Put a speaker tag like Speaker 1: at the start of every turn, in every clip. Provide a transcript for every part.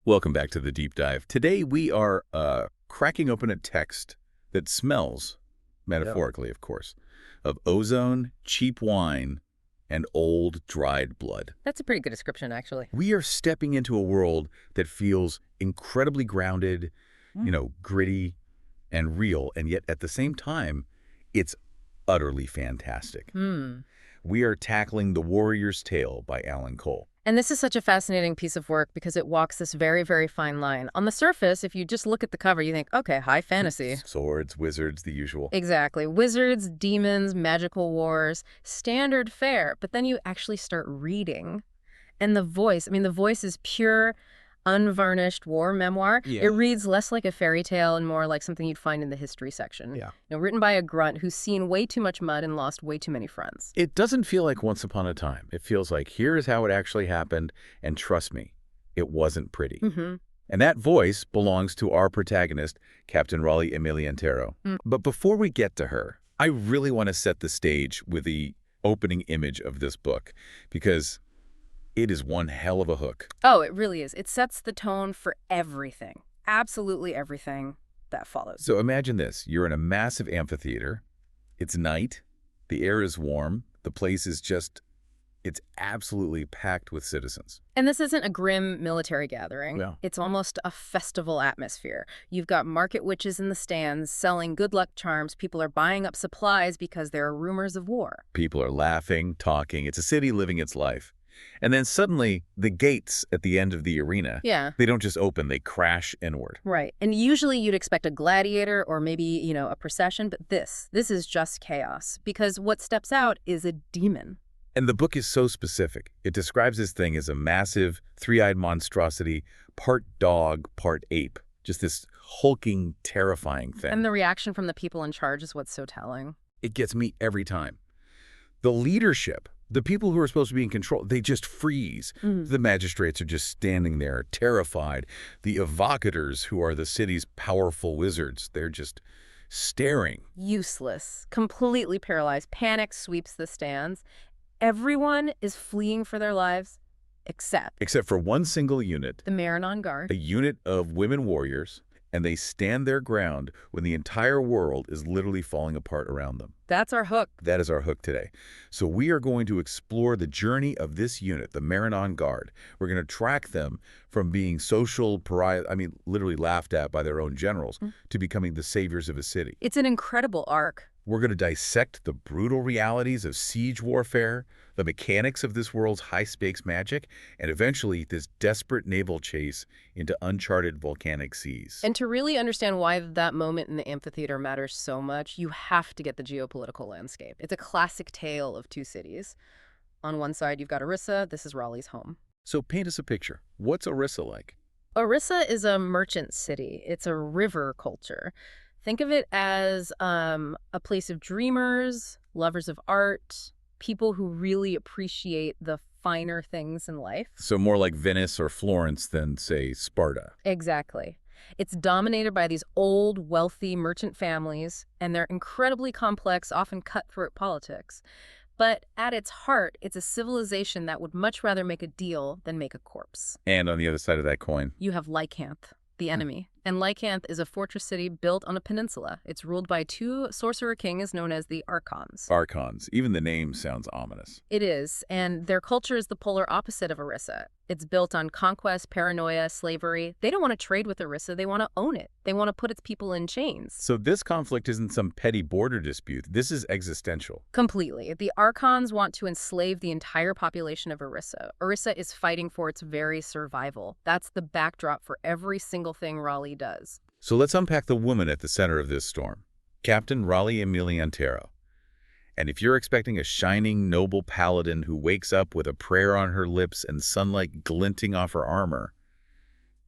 Speaker 1: Welcome back to the deep dive. Today we are cracking open a text that smells, metaphorically of course, of ozone, cheap wine, and old dried blood.
Speaker 2: That's a pretty good description, actually.
Speaker 1: We are stepping into a world that feels incredibly grounded, gritty and real, and yet at the same time, it's utterly fantastic. We are tackling The Warrior's Tale by Allan Cole.
Speaker 2: And this is such a fascinating piece of work because it walks this very, very fine line. On the surface, if you just look at the cover, you think, okay, high fantasy.
Speaker 1: Swords, wizards, the usual.
Speaker 2: Exactly. Wizards, demons, magical wars, standard fare. But then you actually start reading. And the voice is pure, unvarnished war memoir.
Speaker 1: Yeah.
Speaker 2: It reads less like a fairy tale and more like something you'd find in the history section.
Speaker 1: Yeah.
Speaker 2: Written by a grunt who's seen way too much mud and lost way too many friends.
Speaker 1: It doesn't feel like Once Upon a Time. It feels like here is how it actually happened, and trust me, it wasn't pretty. And that voice belongs to our protagonist, Captain Rali Emilieantero. But before we get to her, I really want to set the stage with the opening image of this book, because it is one hell of a hook.
Speaker 2: Oh, it really is. It sets the tone for everything. Absolutely everything that follows.
Speaker 1: So imagine this. You're in a massive amphitheater. It's night. The air is warm. The place is it's absolutely packed with citizens.
Speaker 2: And this isn't a grim military gathering.
Speaker 1: Yeah.
Speaker 2: It's almost a festival atmosphere. You've got market witches in the stands selling good luck charms. People are buying up supplies because there are rumors of war.
Speaker 1: People are laughing, talking. It's a city living its life. And then suddenly, the gates at the end of the arena, they don't just open, they crash inward.
Speaker 2: Right. And usually you'd expect a gladiator or maybe, a procession, but this is just chaos. Because what steps out is a demon.
Speaker 1: And the book is so specific. It describes this thing as a massive, three-eyed monstrosity, part dog, part ape. Just this hulking, terrifying thing.
Speaker 2: And the reaction from the people in charge is what's so telling.
Speaker 1: It gets me every time. The leadership, the people who are supposed to be in control, they just freeze. The magistrates are just standing there, terrified. The evocators, who are the city's powerful wizards, they're just staring.
Speaker 2: Useless, completely paralyzed. Panic sweeps the stands. Everyone is fleeing for their lives, except
Speaker 1: for one single unit.
Speaker 2: The Maranon Guard.
Speaker 1: A unit of women warriors, and they stand their ground when the entire world is literally falling apart around them.
Speaker 2: That's our hook.
Speaker 1: That is our hook today. So we are going to explore the journey of this unit, the Maranon Guard. We're going to track them from being social pariah, literally laughed at by their own generals, to becoming the saviors of a city.
Speaker 2: It's an incredible arc.
Speaker 1: We're going to dissect the brutal realities of siege warfare, the mechanics of this world's high-stakes magic, and eventually this desperate naval chase into uncharted volcanic seas.
Speaker 2: And to really understand why that moment in the amphitheater matters so much, you have to get the geopolitical landscape. It's a classic tale of two cities. On one side, you've got Orissa. This is Raleigh's home.
Speaker 1: So paint us a picture. What's Orissa like?
Speaker 2: Orissa is a merchant city. It's a river culture. Think of it as a place of dreamers, lovers of art, people who really appreciate the finer things in life.
Speaker 1: So more like Venice or Florence than, say, Sparta.
Speaker 2: Exactly. It's dominated by these old, wealthy merchant families and their incredibly complex, often cutthroat politics. But at its heart, it's a civilization that would much rather make a deal than make a corpse.
Speaker 1: And on the other side of that coin,
Speaker 2: you have Lycanth, the enemy. And Lycanth is a fortress city built on a peninsula. It's ruled by two sorcerer kings known as the Archons.
Speaker 1: Archons. Even the name sounds ominous.
Speaker 2: It is, and their culture is the polar opposite of Orissa. It's built on conquest, paranoia, slavery. They don't want to trade with Orissa. They want to own it. They want to put its people in chains.
Speaker 1: So this conflict isn't some petty border dispute. This is existential.
Speaker 2: Completely. The Archons want to enslave the entire population of Orissa. Orissa is fighting for its very survival. That's the backdrop for every single thing Raleigh does.
Speaker 1: So let's unpack the woman at the center of this storm, Captain Rali Emilieantero. And if you're expecting a shining, noble paladin who wakes up with a prayer on her lips and sunlight glinting off her armor,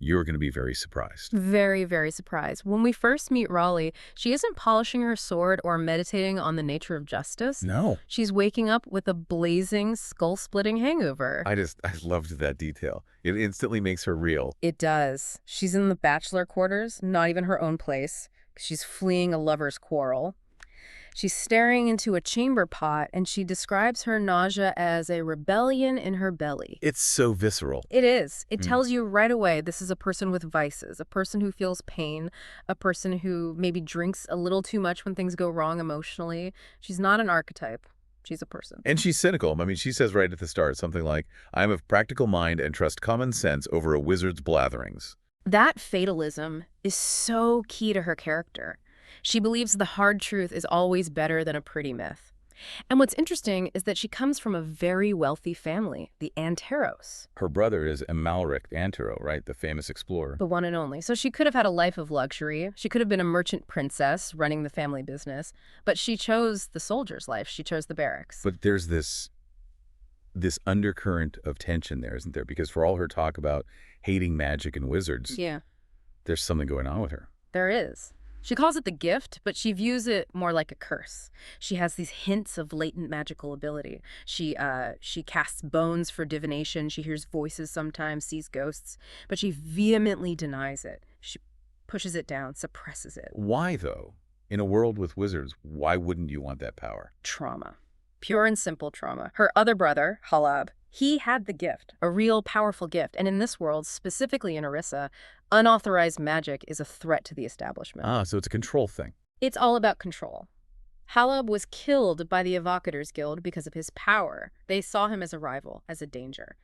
Speaker 1: you're going to be very surprised.
Speaker 2: Very, very surprised. When we first meet Raleigh, she isn't polishing her sword or meditating on the nature of justice.
Speaker 1: No.
Speaker 2: She's waking up with a blazing, skull-splitting hangover.
Speaker 1: I loved that detail. It instantly makes her real.
Speaker 2: It does. She's in the bachelor quarters, not even her own place. She's fleeing a lover's quarrel. She's staring into a chamber pot, and she describes her nausea as a rebellion in her belly.
Speaker 1: It's so visceral.
Speaker 2: It is. It tells you right away this is a person with vices, a person who feels pain, a person who maybe drinks a little too much when things go wrong emotionally. She's not an archetype. She's a person.
Speaker 1: And she's cynical. I mean, she says right at the start something like, I am of practical mind and trust common sense over a wizard's blatherings.
Speaker 2: That fatalism is so key to her character. She believes the hard truth is always better than a pretty myth. And what's interesting is that she comes from a very wealthy family, the Anteros.
Speaker 1: Her brother is Emilieantero, right? The famous explorer.
Speaker 2: The one and only. So she could have had a life of luxury. She could have been a merchant princess running the family business. But she chose the soldier's life. She chose the barracks.
Speaker 1: But there's this undercurrent of tension there, isn't there? Because for all her talk about hating magic and wizards, there's something going on with her.
Speaker 2: There is. She calls it the gift, but she views it more like a curse. She has these hints of latent magical ability. She casts bones for divination. She hears voices sometimes, sees ghosts, but she vehemently denies it. She pushes it down, suppresses it.
Speaker 1: Why, though? In a world with wizards, why wouldn't you want that power?
Speaker 2: Trauma. Pure and simple trauma. Her other brother, Halab, he had the gift, a real powerful gift. And in this world, specifically in Orissa, unauthorized magic is a threat to the establishment.
Speaker 1: Ah, so it's a control thing.
Speaker 2: It's all about control. Halab was killed by the Evocators Guild because of his power. They saw him as a rival, as a danger.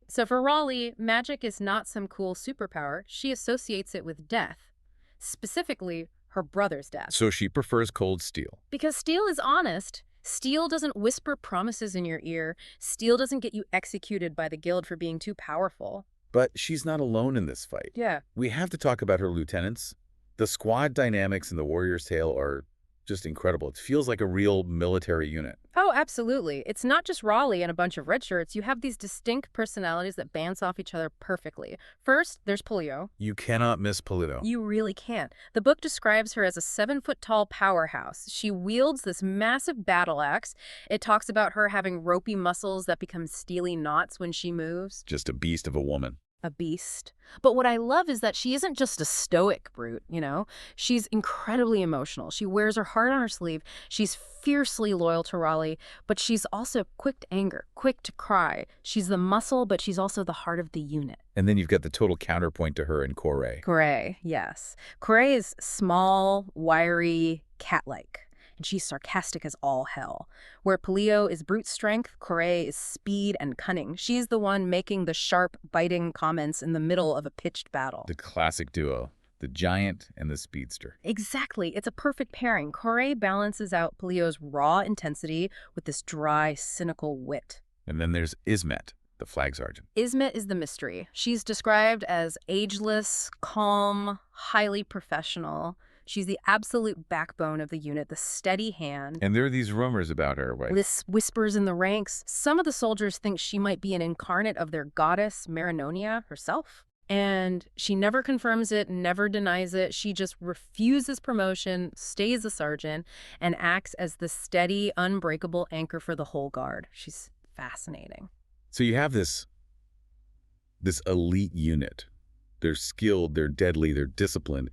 Speaker 2: So for Raleigh, magic is not some cool superpower. She associates it with death, specifically her brother's death.
Speaker 1: So she prefers cold steel.
Speaker 2: Because steel is honest. Steel doesn't whisper promises in your ear. Steel doesn't get you executed by the guild for being too powerful.
Speaker 1: But she's not alone in this fight.
Speaker 2: Yeah.
Speaker 1: We have to talk about her lieutenants. The squad dynamics in The Warrior's Tale are just incredible. It feels like a real military unit.
Speaker 2: Oh, absolutely. It's not just Raleigh and a bunch of red shirts. You have these distinct personalities that bounce off each other perfectly. First, there's Polio.
Speaker 1: You cannot miss Polito.
Speaker 2: You really can't. The book describes her as a 7-foot-tall powerhouse. She wields this massive battle axe. It talks about her having ropey muscles that become steely knots when she moves.
Speaker 1: Just a beast of a woman.
Speaker 2: A beast. But what I love is that she isn't just a stoic brute, you know? She's incredibly emotional. She wears her heart on her sleeve. She's fiercely loyal to Raleigh, but she's also quick to anger, quick to cry. She's the muscle, but she's also the heart of the unit.
Speaker 1: And then you've got the total counterpoint to her in Corey.
Speaker 2: Corey, yes. Corey is small, wiry, cat-like. And she's sarcastic as all hell. Where Polio is brute strength, Corey is speed and cunning. She's the one making the sharp, biting comments in the middle of a pitched battle.
Speaker 1: The classic duo, the giant and the speedster.
Speaker 2: Exactly. It's a perfect pairing. Corey balances out Polio's raw intensity with this dry, cynical wit.
Speaker 1: And then there's Ismet, the flag sergeant.
Speaker 2: Ismet is the mystery. She's described as ageless, calm, highly professional. She's the absolute backbone of the unit, the steady hand.
Speaker 1: And there are these rumors about her, right?
Speaker 2: This whispers in the ranks. Some of the soldiers think she might be an incarnate of their goddess, Maranon herself. And she never confirms it, never denies it. She just refuses promotion, stays a sergeant, and acts as the steady, unbreakable anchor for the whole guard. She's fascinating.
Speaker 1: So you have this elite unit. They're skilled, they're deadly, they're disciplined,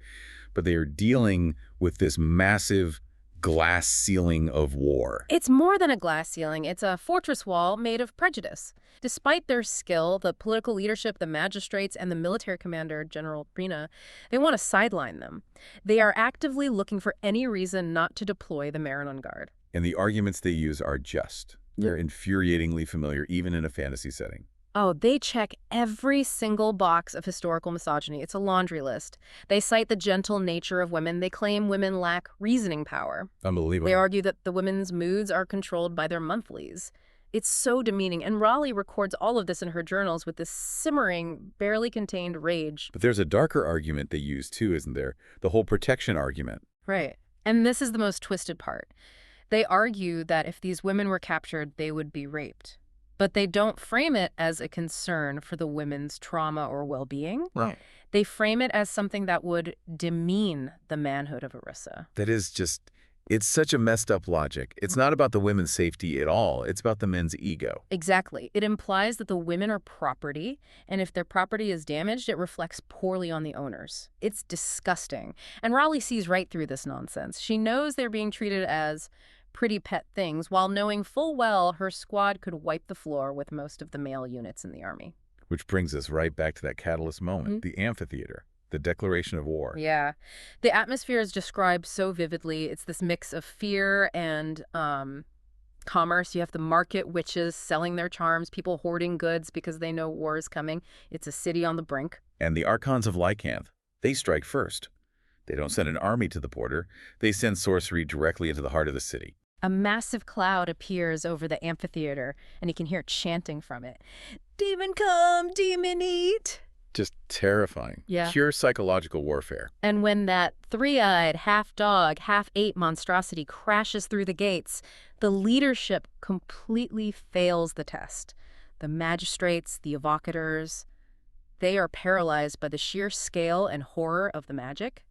Speaker 1: but they are dealing with this massive glass ceiling of war.
Speaker 2: It's more than a glass ceiling. It's a fortress wall made of prejudice. Despite their skill, the political leadership, the magistrates, and the military commander, General Brina, they want to sideline them. They are actively looking for any reason not to deploy the Maranon Guard.
Speaker 1: And the arguments they use are just. They're infuriatingly familiar, even in a fantasy setting.
Speaker 2: Oh, they check every single box of historical misogyny. It's a laundry list. They cite the gentle nature of women. They claim women lack reasoning power.
Speaker 1: Unbelievable.
Speaker 2: They argue that the women's moods are controlled by their monthlies. It's so demeaning. And Raleigh records all of this in her journals with this simmering, barely contained rage.
Speaker 1: But there's a darker argument they use too, isn't there? The whole protection argument.
Speaker 2: Right. And this is the most twisted part. They argue that if these women were captured, they would be raped. But they don't frame it as a concern for the women's trauma or well-being.
Speaker 1: Right.
Speaker 2: They frame it as something that would demean the manhood of Orissa.
Speaker 1: That is just It's such a messed up logic. It's not about the women's safety at all. It's about the men's ego.
Speaker 2: Exactly. It implies that the women are property, and if their property is damaged, it reflects poorly on the owners. It's disgusting. And Raleigh sees right through this nonsense. She knows they're being treated as pretty pet things, while knowing full well her squad could wipe the floor with most of the male units in the army.
Speaker 1: Which brings us right back to that catalyst moment, the amphitheater, the declaration of war.
Speaker 2: Yeah. The atmosphere is described so vividly. It's this mix of fear and commerce. You have the market witches selling their charms, people hoarding goods because they know war is coming. It's a city on the brink.
Speaker 1: And the Archons of Lycanth, they strike first. They don't send an army to the border. They send sorcery directly into the heart of the city.
Speaker 2: A massive cloud appears over the amphitheater, and you can hear chanting from it. Demon come, demon eat.
Speaker 1: Just terrifying.
Speaker 2: Yeah.
Speaker 1: Pure psychological warfare.
Speaker 2: And when that three-eyed, half-dog, half-ape monstrosity crashes through the gates, the leadership completely fails the test. The magistrates, the evocators, they are paralyzed by the sheer scale and horror of the magic.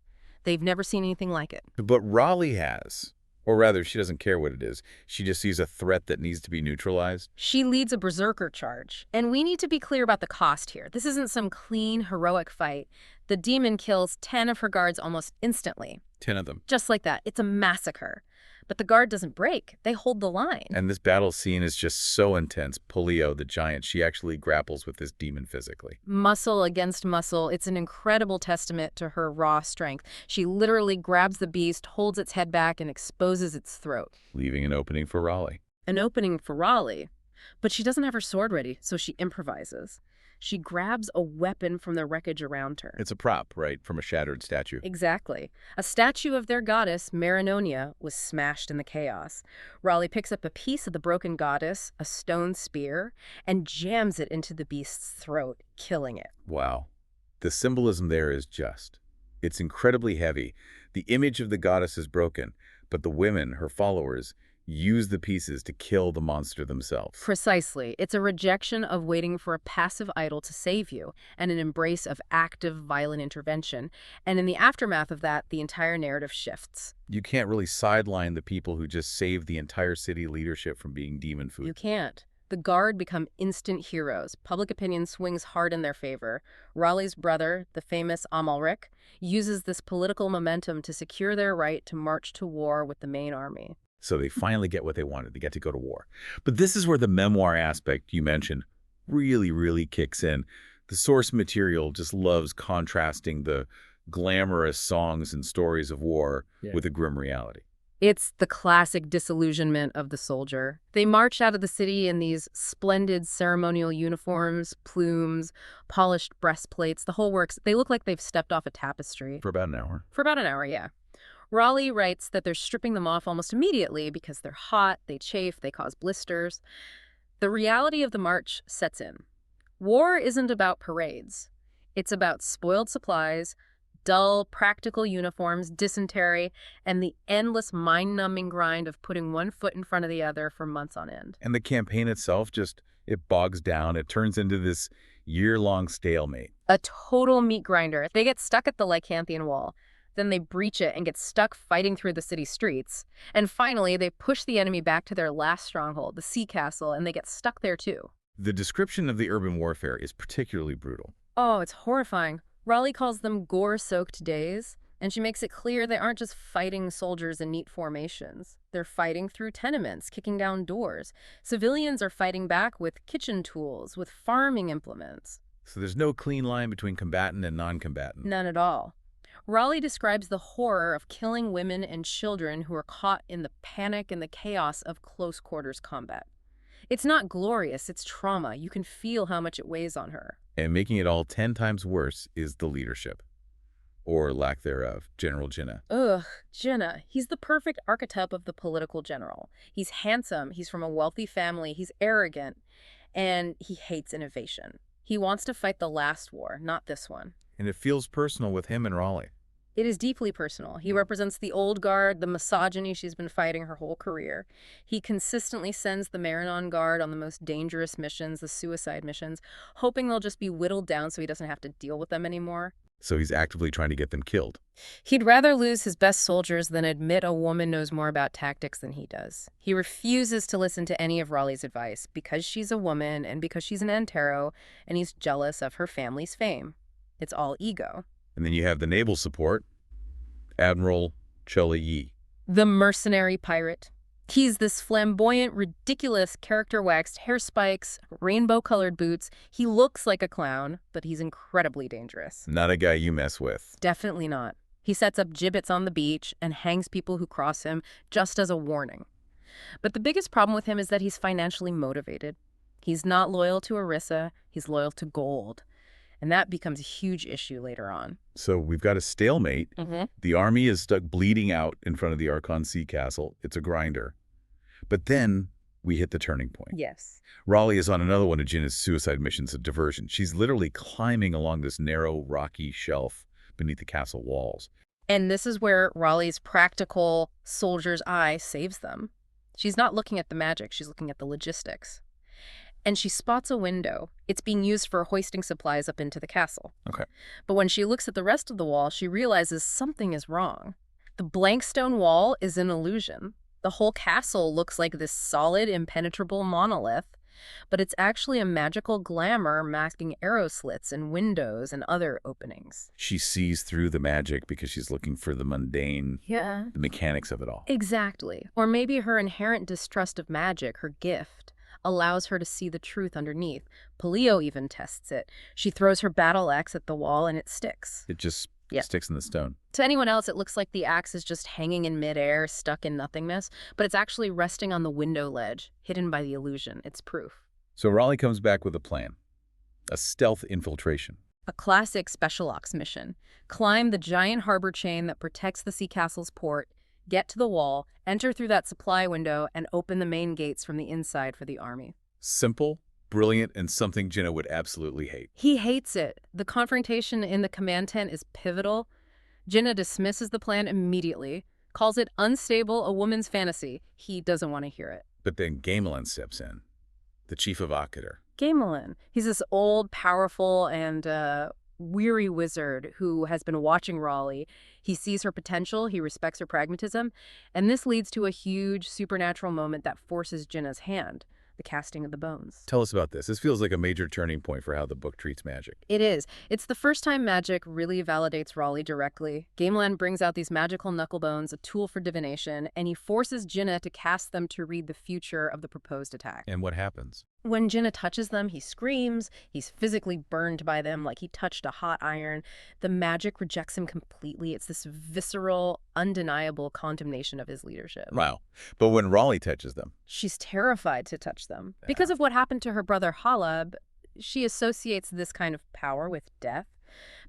Speaker 2: They've never seen anything like it.
Speaker 1: But Raleigh has. Or rather, she doesn't care what it is. She just sees a threat that needs to be neutralized.
Speaker 2: She leads a berserker charge. And we need to be clear about the cost here. This isn't some clean, heroic fight. The demon kills 10 of her guards almost instantly.
Speaker 1: 10 of them.
Speaker 2: Just like that. It's a massacre. But the guard doesn't break. They hold the line.
Speaker 1: And this battle scene is just so intense. Polio, the giant, she actually grapples with this demon physically.
Speaker 2: Muscle against muscle. It's an incredible testament to her raw strength. She literally grabs the beast, holds its head back, and exposes its throat.
Speaker 1: Leaving an opening for Raleigh.
Speaker 2: An opening for Raleigh. But she doesn't have her sword ready, so she improvises. She grabs a weapon from the wreckage around her.
Speaker 1: It's a prop, right, from a shattered statue.
Speaker 2: Exactly. A statue of their goddess, Maranon, was smashed in the chaos. Raleigh picks up a piece of the broken goddess, a stone spear, and jams it into the beast's throat, killing it.
Speaker 1: Wow. The symbolism there is just. It's incredibly heavy. The image of the goddess is broken, but the women, her followers, use the pieces to kill the monster themselves.
Speaker 2: Precisely. It's a rejection of waiting for a passive idol to save you, and an embrace of active, violent intervention. And in the aftermath of that, the entire narrative shifts.
Speaker 1: You can't really sideline the people who just saved the entire city leadership from being demon food.
Speaker 2: You can't. The Guard become instant heroes. Public opinion swings hard in their favor. Raleigh's brother, the famous Amalric, uses this political momentum to secure their right to march to war with the main army.
Speaker 1: So they finally get what they wanted. They get to go to war. But this is where the memoir aspect you mentioned really kicks in. The source material just loves contrasting the glamorous songs and stories of war with a grim reality.
Speaker 2: It's the classic disillusionment of the soldier. They march out of the city in these splendid ceremonial uniforms, plumes, polished breastplates, the whole works. They look like they've stepped off a tapestry.
Speaker 1: For about an hour.
Speaker 2: For about an hour, yeah. Raleigh writes that they're stripping them off almost immediately because they're hot, they chafe, they cause blisters. The reality of the march sets in. War isn't about parades. It's about spoiled supplies, dull, practical uniforms, dysentery, and the endless mind-numbing grind of putting one foot in front of the other for months on end.
Speaker 1: And the campaign itself it bogs down. It turns into this year-long stalemate.
Speaker 2: A total meat grinder. They get stuck at the Lycanthian wall. Then they breach it and get stuck fighting through the city streets. And finally, they push the enemy back to their last stronghold, the sea castle, and they get stuck there too.
Speaker 1: The description of the urban warfare is particularly brutal.
Speaker 2: Oh, it's horrifying. Raleigh calls them gore-soaked days, and she makes it clear they aren't just fighting soldiers in neat formations. They're fighting through tenements, kicking down doors. Civilians are fighting back with kitchen tools, with farming implements.
Speaker 1: So there's no clean line between combatant and non-combatant.
Speaker 2: None at all. Raleigh describes the horror of killing women and children who are caught in the panic and the chaos of close-quarters combat. It's not glorious, it's trauma. You can feel how much it weighs on her.
Speaker 1: And making it all 10 times worse is the leadership. Or lack thereof, General Jinnah.
Speaker 2: Ugh, Jinnah. He's the perfect archetype of the political general. He's handsome, he's from a wealthy family, he's arrogant, and he hates innovation. He wants to fight the last war, not this one.
Speaker 1: And it feels personal with him and Raleigh.
Speaker 2: It is deeply personal. He represents the old guard, the misogyny she's been fighting her whole career. He consistently sends the Maranon Guard on the most dangerous missions, the suicide missions, hoping they'll just be whittled down so he doesn't have to deal with them anymore.
Speaker 1: So he's actively trying to get them killed.
Speaker 2: He'd rather lose his best soldiers than admit a woman knows more about tactics than he does. He refuses to listen to any of Raleig's advice because she's a woman and because she's an Antero, and he's jealous of her family's fame. It's all ego.
Speaker 1: And then you have the naval support, Admiral Yi.
Speaker 2: The mercenary pirate. He's this flamboyant, ridiculous, character-waxed hair spikes, rainbow-colored boots. He looks like a clown, but he's incredibly dangerous.
Speaker 1: Not a guy you mess with.
Speaker 2: Definitely not. He sets up gibbets on the beach and hangs people who cross him just as a warning. But the biggest problem with him is that he's financially motivated. He's not loyal to Orissa, he's loyal to gold. And that becomes a huge issue later on.
Speaker 1: So we've got a stalemate. The army is stuck bleeding out in front of the Archon Sea Castle. It's a grinder. But then we hit the turning point.
Speaker 2: Yes.
Speaker 1: Raleigh is on another one of Jinna's suicide missions of diversion. She's literally climbing along this narrow, rocky shelf beneath the castle walls.
Speaker 2: And this is where Raleigh's practical soldier's eye saves them. She's not looking at the magic, she's looking at the logistics. And she spots a window. It's being used for hoisting supplies up into the castle.
Speaker 1: Okay.
Speaker 2: But when she looks at the rest of the wall, she realizes something is wrong. The blank stone wall is an illusion. The whole castle looks like this solid, impenetrable monolith, but it's actually a magical glamour masking arrow slits and windows and other openings.
Speaker 1: She sees through the magic because she's looking for the mundane, the mechanics of it all.
Speaker 2: Exactly. Or maybe her inherent distrust of magic, her gift, allows her to see the truth underneath. Paleo even tests it. She throws her battle axe at the wall and it sticks.
Speaker 1: It just sticks in the stone.
Speaker 2: To anyone else, it looks like the axe is just hanging in midair, stuck in nothingness, but it's actually resting on the window ledge, hidden by the illusion. It's proof.
Speaker 1: So Raleigh comes back with a plan. A stealth infiltration.
Speaker 2: A classic special ops mission. Climb the giant harbor chain that protects the sea castle's port, get to the wall, enter through that supply window, and open the main gates from the inside for the army.
Speaker 1: Simple, brilliant, and something Jinna would absolutely hate.
Speaker 2: He hates it. The confrontation in the command tent is pivotal. Jinna dismisses the plan immediately, calls it unstable, a woman's fantasy. He doesn't want to hear it.
Speaker 1: But then Gamelin steps in, the chief of Akadir.
Speaker 2: Gamelin. He's this old, powerful, and weary wizard who has been watching Raleigh. He sees her potential, he respects her pragmatism, and this leads to a huge supernatural moment that forces Jinna's hand, the casting of the bones.
Speaker 1: Tell us about this. This feels like a major turning point for how the book treats magic.
Speaker 2: It is. It's the first time magic really validates Raleigh directly. Gamelin brings out these magical knuckle bones, a tool for divination, and he forces Jinna to cast them to read the future of the proposed attack.
Speaker 1: And what happens?
Speaker 2: When Jinna touches them, he screams. He's physically burned by them like he touched a hot iron. The magic rejects him completely. It's this visceral, undeniable condemnation of his leadership.
Speaker 1: Wow. But when Raleigh touches them?
Speaker 2: She's terrified to touch them. Because of what happened to her brother Halab, she associates this kind of power with death.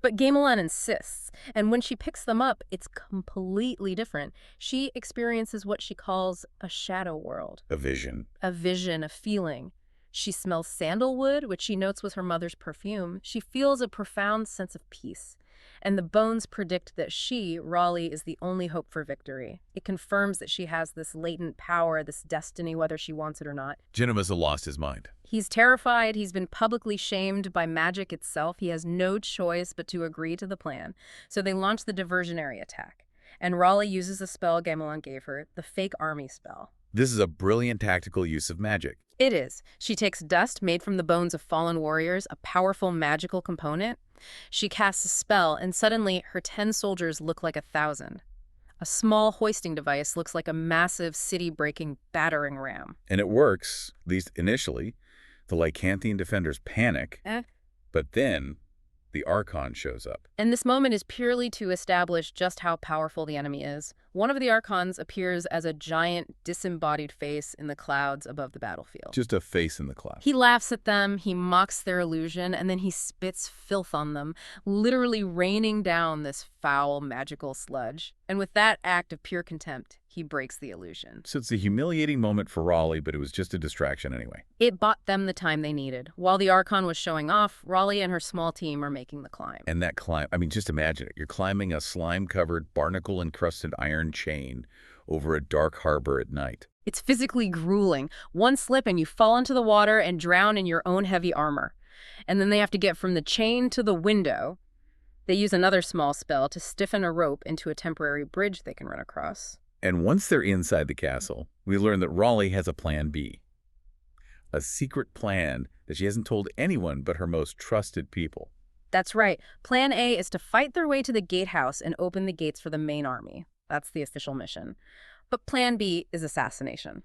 Speaker 2: But Gamelin insists, and when she picks them up, it's completely different. She experiences what she calls a shadow world.
Speaker 1: A vision.
Speaker 2: A vision, a feeling. She smells sandalwood, which she notes was her mother's perfume. She feels a profound sense of peace. And the bones predict that she, Raleigh, is the only hope for victory. It confirms that she has this latent power, this destiny, whether she wants it or not.
Speaker 1: Jinna must have lost his mind.
Speaker 2: He's terrified. He's been publicly shamed by magic itself. He has no choice but to agree to the plan. So they launch the diversionary attack. And Raleigh uses the spell Gamelin gave her, the fake army spell.
Speaker 1: This is a brilliant tactical use of magic.
Speaker 2: It is. She takes dust made from the bones of fallen warriors, a powerful magical component. She casts a spell, and suddenly her 10 soldiers look like 1,000. A small hoisting device looks like a massive city-breaking battering ram.
Speaker 1: And it works, at least initially. The Lycanthian defenders panic, but then the Archon shows up.
Speaker 2: And this moment is purely to establish just how powerful the enemy is. One of the Archons appears as a giant, disembodied face in the clouds above the battlefield.
Speaker 1: Just a face in the clouds.
Speaker 2: He laughs at them, he mocks their illusion, and then he spits filth on them, literally raining down this foul, magical sludge. And with that act of pure contempt, he breaks the illusion.
Speaker 1: So it's a humiliating moment for Raleigh, but it was just a distraction anyway.
Speaker 2: It bought them the time they needed. While the Archon was showing off, Raleigh and her small team are making the climb.
Speaker 1: And that climb, I mean, just imagine it. You're climbing a slime-covered, barnacle-encrusted iron chain over a dark harbor at night.
Speaker 2: It's physically grueling. One slip and you fall into the water and drown in your own heavy armor. And then they have to get from the chain to the window. They use another small spell to stiffen a rope into a temporary bridge they can run across.
Speaker 1: And once they're inside the castle, we learn that Rali has a plan B. A secret plan that she hasn't told anyone but her most trusted people.
Speaker 2: That's right. Plan A is to fight their way to the gatehouse and open the gates for the main army. That's the official mission. But Plan B is assassination.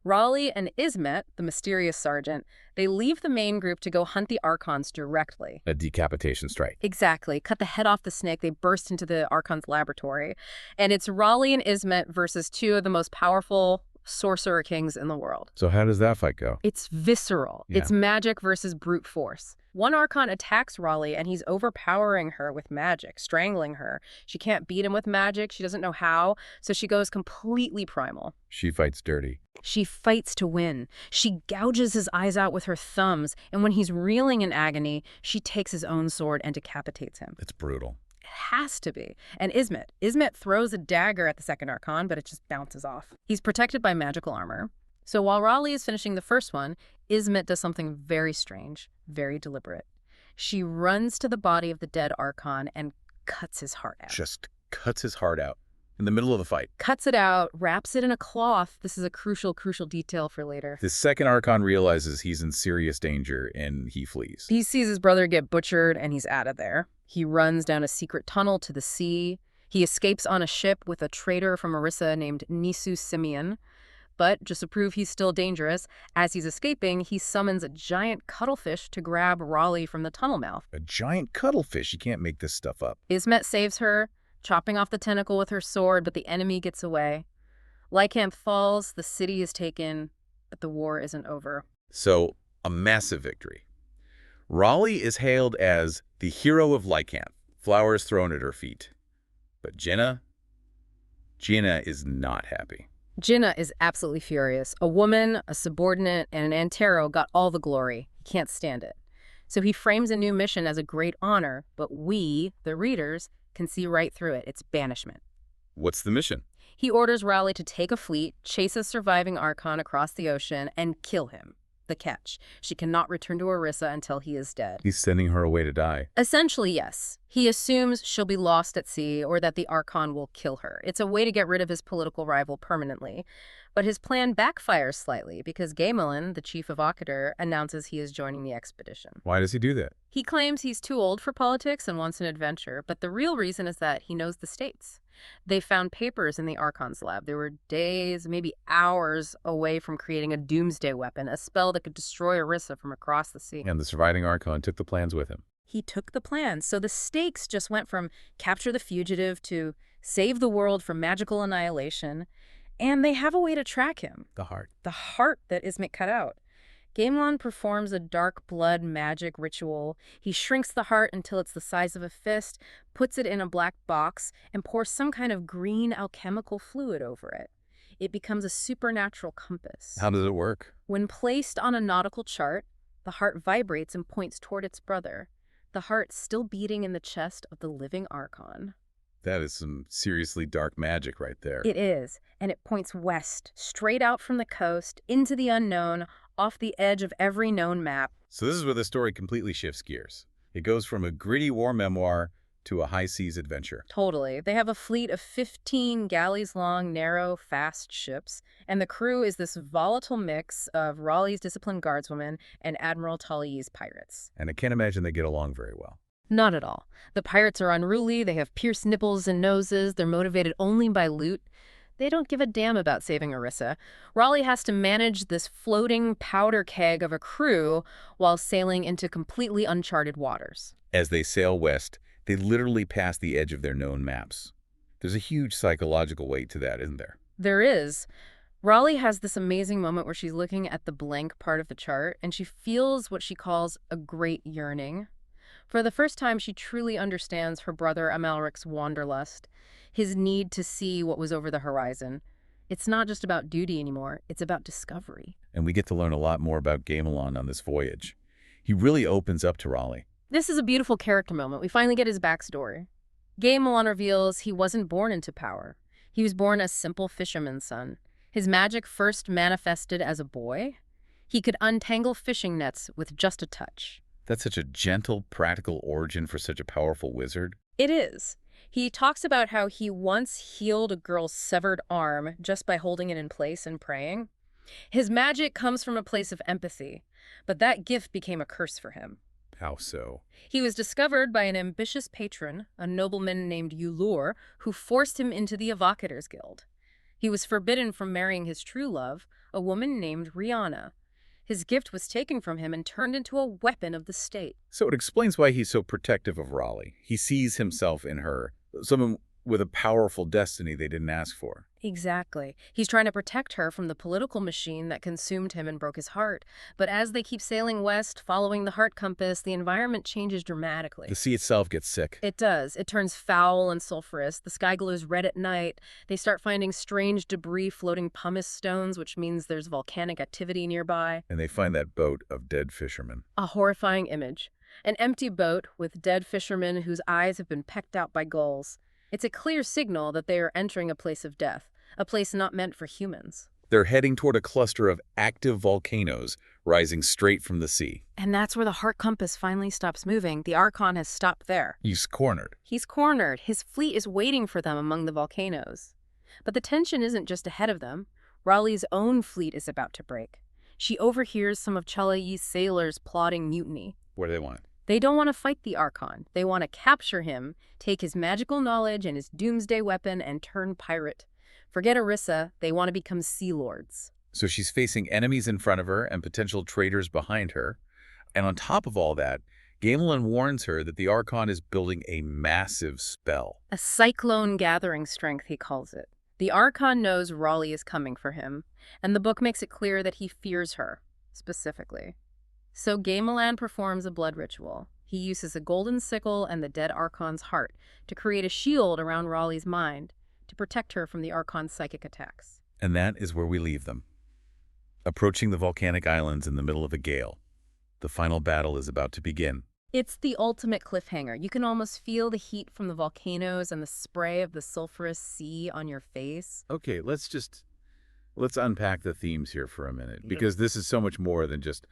Speaker 2: Rali and Ismet, the mysterious sergeant, they leave the main group to go hunt the Archons directly.
Speaker 1: A decapitation strike.
Speaker 2: Exactly. Cut the head off the snake. They burst into the Archons' laboratory. And it's Rali and Ismet versus two of the most powerful sorcerer kings in the world.
Speaker 1: So how does that fight go?
Speaker 2: It's visceral.
Speaker 1: Yeah.
Speaker 2: It's magic versus brute force. One Archon attacks Rali, and he's overpowering her with magic, strangling her. She can't beat him with magic. She doesn't know how, so she goes completely primal.
Speaker 1: She fights dirty.
Speaker 2: She fights to win. She gouges his eyes out with her thumbs, and when he's reeling in agony, she takes his own sword and decapitates him.
Speaker 1: It's brutal.
Speaker 2: It has to be. And Ismet throws a dagger at the second Archon, but it just bounces off. He's protected by magical armor. So while Rali is finishing the first one, Ismet does something very strange, very deliberate. She runs to the body of the dead Archon and cuts his heart out.
Speaker 1: Just cuts his heart out in the middle of the fight.
Speaker 2: Cuts it out, wraps it in a cloth. This is a crucial detail for later.
Speaker 1: The second Archon realizes he's in serious danger and he flees.
Speaker 2: He sees his brother get butchered and he's out of there. He runs down a secret tunnel to the sea. He escapes on a ship with a traitor from Orissa named Nisu Simeon. But just to prove he's still dangerous, as he's escaping, he summons a giant cuttlefish to grab Rali from the tunnel mouth.
Speaker 1: A giant cuttlefish. You can't make this stuff up.
Speaker 2: Ismet saves her, chopping off the tentacle with her sword, but the enemy gets away. Lycanth falls, the city is taken, but the war isn't over.
Speaker 1: So, a massive victory. Rali is hailed as the hero of Lycanth, flowers thrown at her feet. But Jenna is not happy.
Speaker 2: Jenna is absolutely furious. A woman, a subordinate, and an Antero got all the glory. He can't stand it. So he frames a new mission as a great honor, but we, the readers, can see right through it. It's banishment.
Speaker 1: What's the mission?
Speaker 2: He orders Rali to take a fleet, chase a surviving Archon across the ocean, and kill him. The catch: she cannot return to Orissa until he is dead.
Speaker 1: He's sending her away to die.
Speaker 2: Essentially, yes. He assumes she'll be lost at sea or that the Archon will kill her. It's a way to get rid of his political rival permanently. But his plan backfires slightly because Gamelin, the chief of Akadir, announces he is joining the expedition.
Speaker 1: Why does he do that?
Speaker 2: He claims he's too old for politics and wants an adventure, but the real reason is that he knows the states. They found papers in the Archon's lab. They were days, maybe hours away from creating a doomsday weapon, a spell that could destroy Orissa from across the sea.
Speaker 1: And the surviving Archon took the plans with him.
Speaker 2: He took the plans. So the stakes just went from capture the fugitive to save the world from magical annihilation. And they have a way to track him.
Speaker 1: The heart.
Speaker 2: The heart that Ismet cut out. Gamelon performs a dark blood magic ritual. He shrinks the heart until it's the size of a fist, puts it in a black box, and pours some kind of green alchemical fluid over it. It becomes a supernatural compass.
Speaker 1: How does it work?
Speaker 2: When placed on a nautical chart, the heart vibrates and points toward its brother, the heart still beating in the chest of the living Archon.
Speaker 1: That is some seriously dark magic right there.
Speaker 2: It is, and it points west, straight out from the coast, into the unknown, off the edge of every known map.
Speaker 1: So this is where the story completely shifts gears. It goes from a gritty war memoir to a high-seas adventure.
Speaker 2: Totally. They have a fleet of 15 galleys-long, narrow, fast ships, and the crew is this volatile mix of Raleigh's disciplined guardswomen and Admiral Tali's pirates.
Speaker 1: And I can't imagine they get along very well.
Speaker 2: Not at all. The pirates are unruly, they have pierced nipples and noses, they're motivated only by loot. They don't give a damn about saving Orissa. Raleigh has to manage this floating powder keg of a crew while sailing into completely uncharted waters.
Speaker 1: As they sail west, they literally pass the edge of their known maps. There's a huge psychological weight to that, isn't there?
Speaker 2: There is. Raleigh has this amazing moment where she's looking at the blank part of the chart, and she feels what she calls a great yearning. For the first time, she truly understands her brother Amalric's wanderlust, his need to see what was over the horizon. It's not just about duty anymore, it's about discovery.
Speaker 1: And we get to learn a lot more about Gamelon on this voyage. He really opens up to Raleigh.
Speaker 2: This is a beautiful character moment. We finally get his backstory. Gamelon reveals he wasn't born into power. He was born a simple fisherman's son. His magic first manifested as a boy. He could untangle fishing nets with just a touch.
Speaker 1: That's such a gentle, practical origin for such a powerful wizard.
Speaker 2: It is. He talks about how he once healed a girl's severed arm just by holding it in place and praying. His magic comes from a place of empathy, but that gift became a curse for him.
Speaker 1: How so?
Speaker 2: He was discovered by an ambitious patron, a nobleman named Ulur, who forced him into the Evocators Guild. He was forbidden from marrying his true love, a woman named Rihanna. His gift was taken from him and turned into a weapon of the state.
Speaker 1: So it explains why he's so protective of Raleigh. He sees himself in her, someone with a powerful destiny they didn't ask for.
Speaker 2: Exactly. He's trying to protect her from the political machine that consumed him and broke his heart. But as they keep sailing west, following the heart compass, the environment changes dramatically.
Speaker 1: The sea itself gets sick.
Speaker 2: It does. It turns foul and sulfurous. The sky glows red at night. They start finding strange debris floating pumice stones, which means there's volcanic activity nearby.
Speaker 1: And they find that boat of dead fishermen.
Speaker 2: A horrifying image. An empty boat with dead fishermen whose eyes have been pecked out by gulls. It's a clear signal that they are entering a place of death, a place not meant for humans.
Speaker 1: They're heading toward a cluster of active volcanoes rising straight from the sea.
Speaker 2: And that's where the heart compass finally stops moving. The Archon has stopped there.
Speaker 1: He's cornered.
Speaker 2: He's cornered. His fleet is waiting for them among the volcanoes. But the tension isn't just ahead of them. Raleigh's own fleet is about to break. She overhears some of Chalayi's sailors plotting mutiny.
Speaker 1: What do they want?
Speaker 2: They don't want to fight the Archon. They want to capture him, take his magical knowledge and his doomsday weapon, and turn pirate. Forget Orissa, they want to become sea lords.
Speaker 1: So she's facing enemies in front of her and potential traitors behind her. And on top of all that, Gamelin warns her that the Archon is building a massive spell.
Speaker 2: A cyclone gathering strength, he calls it. The Archon knows Raleigh is coming for him, and the book makes it clear that he fears her, specifically. So Gamelin performs a blood ritual. He uses a golden sickle and the dead Archon's heart to create a shield around Raleigh's mind, to protect her from the Archon's psychic attacks.
Speaker 1: And that is where we leave them. Approaching the volcanic islands in the middle of a gale. The final battle is about to begin.
Speaker 2: It's the ultimate cliffhanger. You can almost feel the heat from the volcanoes and the spray of the sulfurous sea on your face.
Speaker 1: Okay, let's unpack the themes here for a minute, because this is so much more than just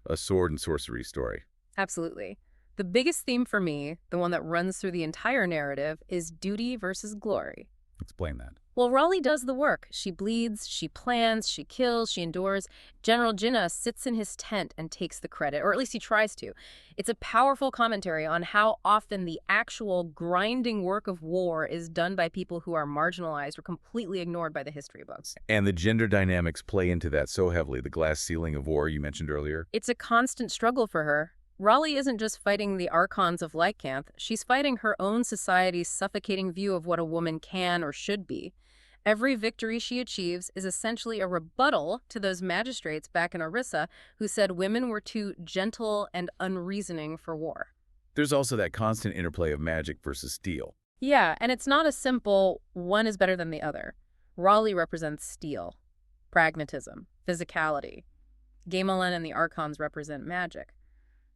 Speaker 1: a sword and sorcery story.
Speaker 2: Absolutely. The biggest theme for me, the one that runs through the entire narrative, is duty versus glory.
Speaker 1: Explain that.
Speaker 2: Well, Raleigh does the work. She bleeds, she plans, she kills, she endures. General Jinnah sits in his tent and takes the credit, or at least he tries to. It's a powerful commentary on how often the actual grinding work of war is done by people who are marginalized or completely ignored by the history books.
Speaker 1: And the gender dynamics play into that so heavily, the glass ceiling of war you mentioned earlier.
Speaker 2: It's a constant struggle for her. Raleigh isn't just fighting the Archons of Lycanth, she's fighting her own society's suffocating view of what a woman can or should be. Every victory she achieves is essentially a rebuttal to those magistrates back in Orissa who said women were too gentle and unreasoning for war.
Speaker 1: There's also that constant interplay of magic versus steel.
Speaker 2: Yeah, and it's not a simple one is better than the other. Raleigh represents steel, pragmatism, physicality. Gamelin and the Archons represent magic.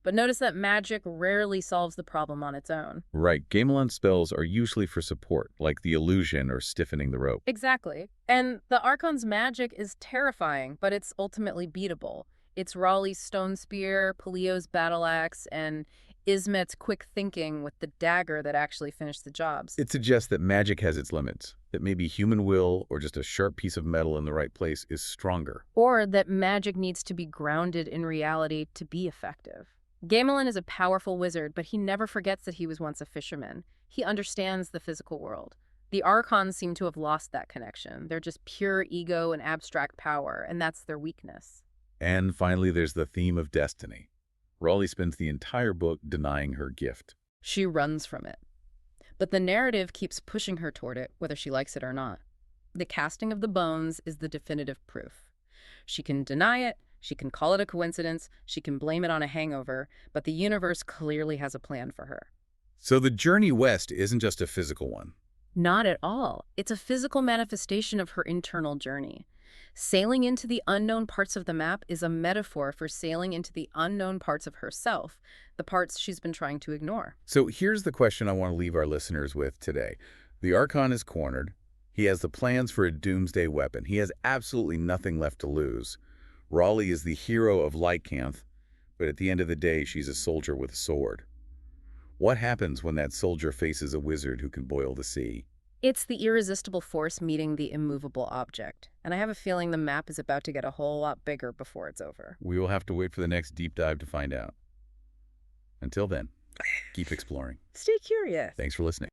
Speaker 2: But notice that magic rarely solves the problem on its own.
Speaker 1: Right. Gamelin's spells are usually for support, like the illusion or stiffening the rope.
Speaker 2: Exactly. And the Archon's magic is terrifying, but it's ultimately beatable. It's Raleigh's stone spear, Palio's battle axe, and Ismet's quick thinking with the dagger that actually finished the jobs.
Speaker 1: It suggests that magic has its limits, that maybe human will or just a sharp piece of metal in the right place is stronger.
Speaker 2: Or that magic needs to be grounded in reality to be effective. Gamelin is a powerful wizard, but he never forgets that he was once a fisherman. He understands the physical world. The Archons seem to have lost that connection. They're just pure ego and abstract power, and that's their weakness.
Speaker 1: And finally, there's the theme of destiny. Raleigh spends the entire book denying her gift.
Speaker 2: She runs from it. But the narrative keeps pushing her toward it, whether she likes it or not. The casting of the bones is the definitive proof. She can deny it, she can call it a coincidence, she can blame it on a hangover, but the universe clearly has a plan for her.
Speaker 1: So the journey west isn't just a physical one.
Speaker 2: Not at all. It's a physical manifestation of her internal journey. Sailing into the unknown parts of the map is a metaphor for sailing into the unknown parts of herself, the parts she's been trying to ignore.
Speaker 1: So here's the question I want to leave our listeners with today. The Archon is cornered. He has the plans for a doomsday weapon. He has absolutely nothing left to lose. Raleigh is the hero of Lycanth, but at the end of the day, she's a soldier with a sword. What happens when that soldier faces a wizard who can boil the sea?
Speaker 2: It's the irresistible force meeting the immovable object, and I have a feeling the map is about to get a whole lot bigger before it's over.
Speaker 1: We will have to wait for the next deep dive to find out. Until then, keep exploring.
Speaker 2: Stay curious.
Speaker 1: Thanks for listening.